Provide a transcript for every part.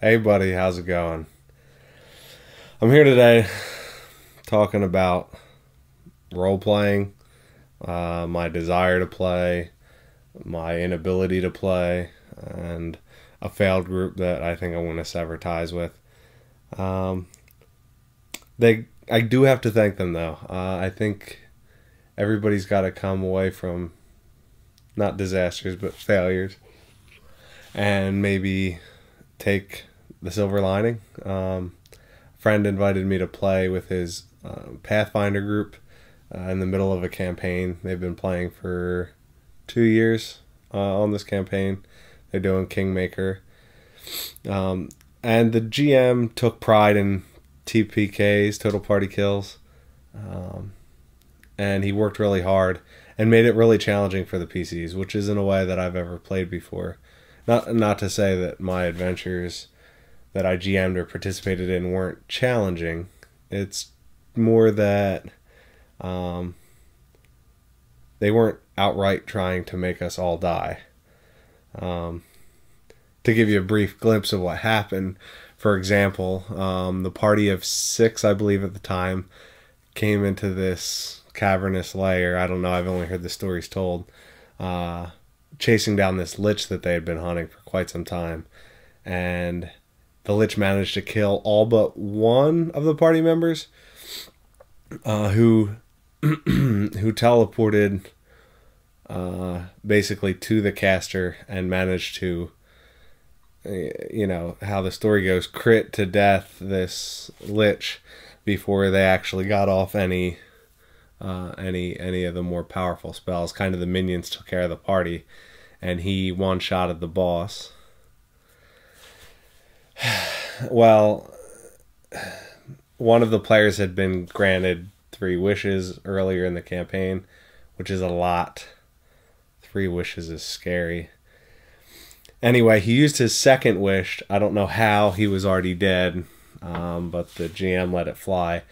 Hey buddy, how's it going? I'm here today talking about role playing, my desire to play, my inability to play, and a failed group that I think I want to sever ties with. Um, I do have to thank them though. I think everybody's got to come away from not disasters but failures, and maybe take the silver lining. Friend invited me to play with his Pathfinder group in the middle of a campaign. They've been playing for 2 years on this campaign. They're doing Kingmaker. And the GM took pride in TPKs, total party kills. And he worked really hard and made it really challenging for the PCs, which isn't a way that I've ever played before. Not to say that my adventures that I GM'd or participated in weren't challenging. It's more that they weren't outright trying to make us all die. To give you a brief glimpse of what happened, for example, the party of 6, I believe at the time, came into this cavernous lair. I don't know, I've only heard the stories told. Chasing down this lich that they had been hunting for quite some time. And the lich managed to kill all but one of the party members, who teleported basically to the caster and managed to, how the story goes, crit to death this lich before they actually got off any of the more powerful spells. Kind of the minions took care of the party, and he one-shotted the boss. Well, one of the players had been granted 3 wishes earlier in the campaign, which is a lot. 3 wishes is scary. Anyway, he used his second wish. I don't know how, he was already dead, but the GM let it fly.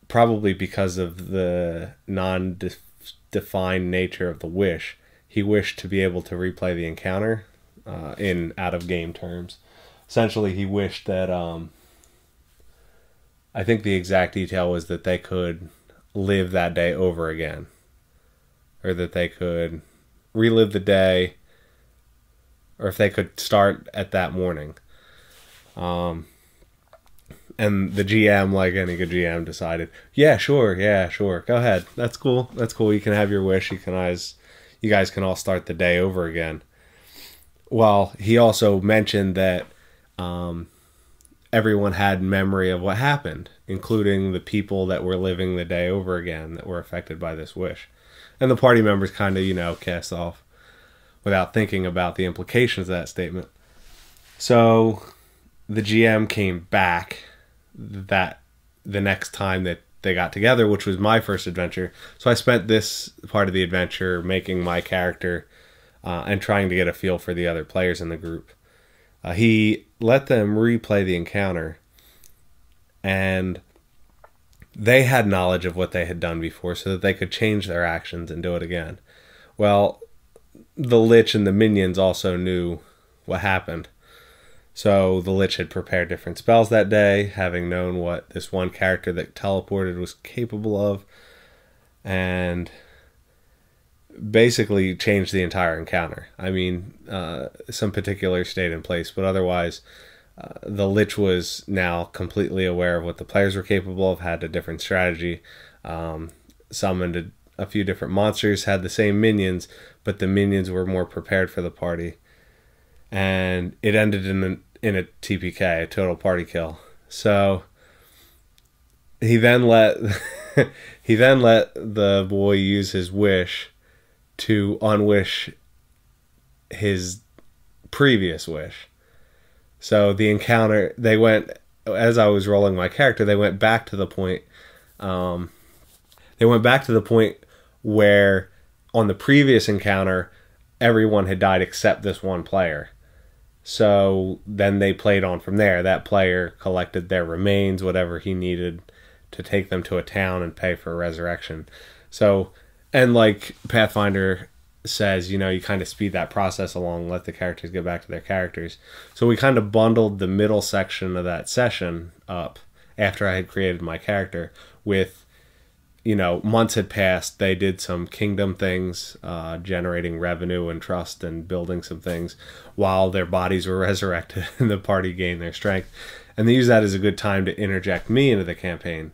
Probably because of the non-defined nature of the wish. He wished to be able to replay the encounter in out-of-game terms. Essentially, he wished that, I think the exact detail was that they could live that day over again. Or that they could relive the day, or if they could start at that morning. And the GM, like any good GM, decided, yeah, sure, go ahead. That's cool. You can have your wish. You guys can all start the day over again. Well, he also mentioned that everyone had memory of what happened, including the people that were living the day over again that were affected by this wish. And the party members kind of, cast off without thinking about the implications of that statement. So the GM came back the next time that they got together, which was my first adventure. So I spent this part of the adventure making my character and trying to get a feel for the other players in the group. He let them replay the encounter, and they had knowledge of what they had done before so that they could change their actions and do it again. Well, the lich and the minions also knew what happened. So the lich had prepared different spells that day, having known what this one character that teleported was capable of, and basically changed the entire encounter. I mean, some particulars stayed in place, but otherwise, the lich was now completely aware of what the players were capable of, had a different strategy, summoned a few different monsters, had the same minions, but the minions were more prepared for the party. And it ended in a TPK, a total party kill. So he then let the boy use his wish to unwish his previous wish. So the encounter, as I was rolling my character, they went back to the point. They went back to the point where on the previous encounter, everyone had died except this one player. So then they played on from there. That player collected their remains, whatever he needed, to take them to a town and pay for a resurrection. So, and like Pathfinder, says, you know, you kind of speed that process along, let the characters get back to their characters. So we kind of bundled the middle section of that session up after I had created my character with, you know, months had passed. They did some kingdom things, generating revenue and trust and building some things while their bodies were resurrected and the party gained their strength. And they used that as a good time to interject me into the campaign.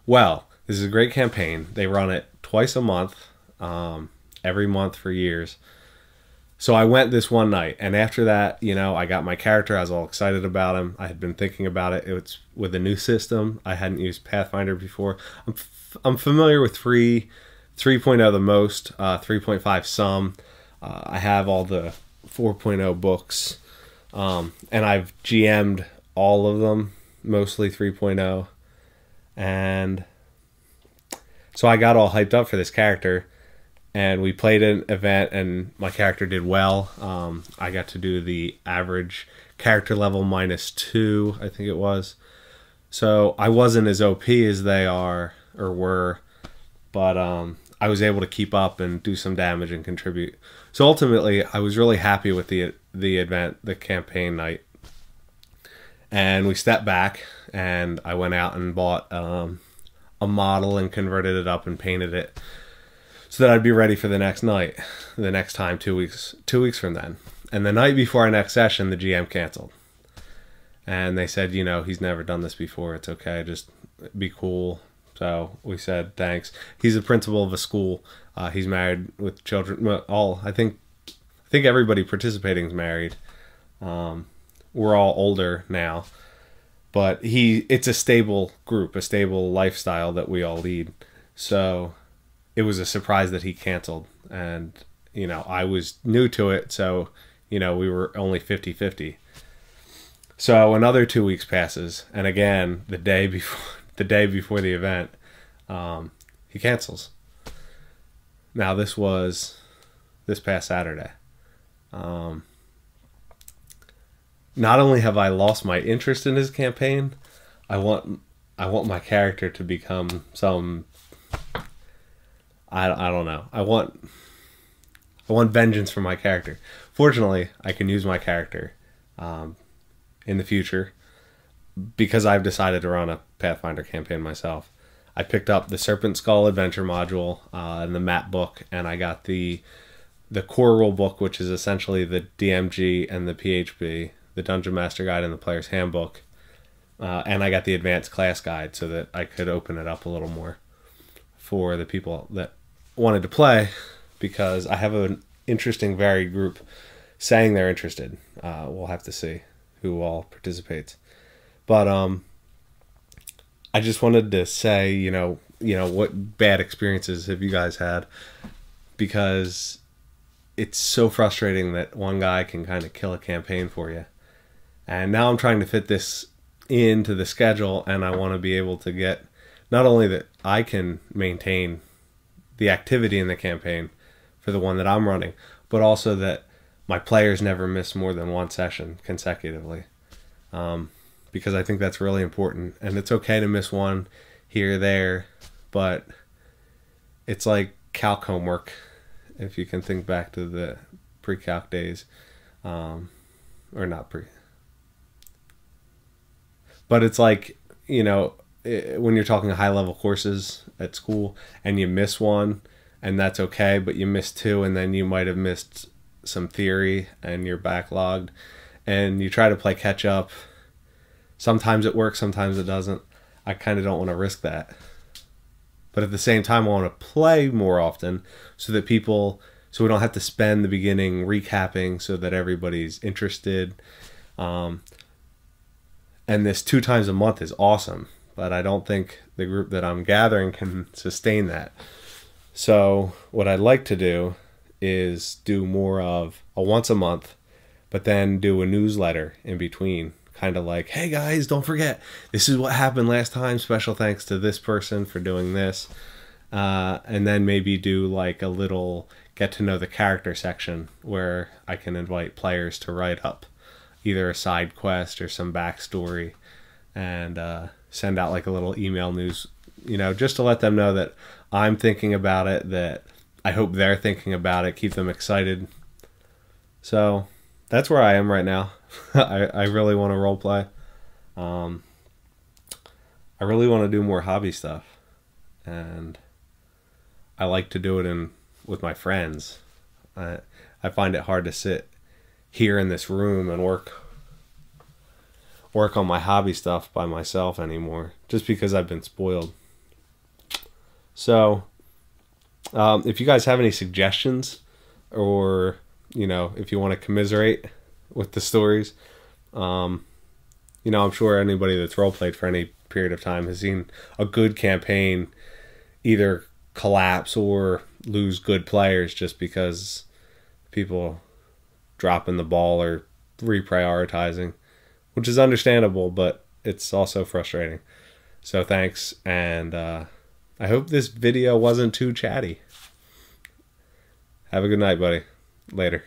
Well, this is a great campaign. They run it twice a month, every month for years. So I went this one night, and after that, you know, I got my character. I was all excited about him. I had been thinking about it. It was with a new system. I hadn't used Pathfinder before. I'm familiar with 3.0 the most, 3.5 some. I have all the 4.0 books, and I've GM'd all of them, mostly 3.0. And so I got all hyped up for this character. And we played an event, and my character did well. I got to do the average character level -2, I think it was. So I wasn't as OP as they are or were, but I was able to keep up and do some damage and contribute. So ultimately, I was really happy with the event, the campaign night. And we stepped back, and I went out and bought a model and converted it up and painted it, so that I'd be ready for the next night, the next time, 2 weeks from then. And the night before our next session, the GM canceled. And they said, you know, he's never done this before. It's okay. Just be cool. So we said, thanks. He's the principal of a school. He's married with children. I think everybody participating is married. We're all older now. But it's a stable group, a stable lifestyle that we all lead. So it was a surprise that he canceled, and, you know, I was new to it, so, you know, we were only 50-50. So another 2 weeks passes, and again, the day before the event, he cancels. Now this was this past Saturday. Not only have I lost my interest in his campaign, I want my character to become some, I don't know. I want vengeance for my character. Fortunately, I can use my character in the future because I've decided to run a Pathfinder campaign myself. I picked up the Serpent Skull Adventure module and the map book, and I got the core rule book, which is essentially the DMG and the PHB, the Dungeon Master Guide and the Player's Handbook. And I got the Advanced Class Guide so that I could open it up a little more for the people that wanted to play, because I have an interesting varied group saying they're interested. We'll have to see who all participates. But I just wanted to say, you know, what bad experiences have you guys had? Because it's so frustrating that one guy can kind of kill a campaign for you. And now I'm trying to fit this into the schedule, and I want to be able to get not only that I can maintain the activity in the campaign for the one that I'm running, but also that my players never miss more than one session consecutively. Because I think that's really important. And it's okay to miss one here or there, but it's like calc homework, if you can think back to the pre-calc days. Or not pre. But it's like, you know, when you're talking high-level courses at school and you miss one, and that's okay, but you miss two, and then you might have missed some theory and you're backlogged, and you try to play catch-up. Sometimes it works, sometimes it doesn't. I kind of don't want to risk that. But at the same time, I want to play more often so we don't have to spend the beginning recapping so that everybody's interested. And this 2 times a month is awesome, but I don't think the group that I'm gathering can sustain that. So what I'd like to do is do more of a once a month, but then do a newsletter in between. Kind of like, hey guys, don't forget, this is what happened last time. Special thanks to this person for doing this. And then maybe do like a little get to know the character section where I can invite players to write up either a side quest or some backstory, and send out like a little email news, just to let them know that I'm thinking about it, that I hope they're thinking about it, keep them excited. So that's where I am right now. I really want to role play. I really want to do more hobby stuff, and I like to do it with my friends. I find it hard to sit here in this room and work on my hobby stuff by myself anymore, just because I've been spoiled. So if you guys have any suggestions, or if you want to commiserate with the stories, I'm sure anybody that's role played for any period of time has seen a good campaign either collapse or lose good players just because people dropping the ball or reprioritizing, which is understandable, but it's also frustrating. So thanks, and I hope this video wasn't too chatty. Have a good night, buddy. Later.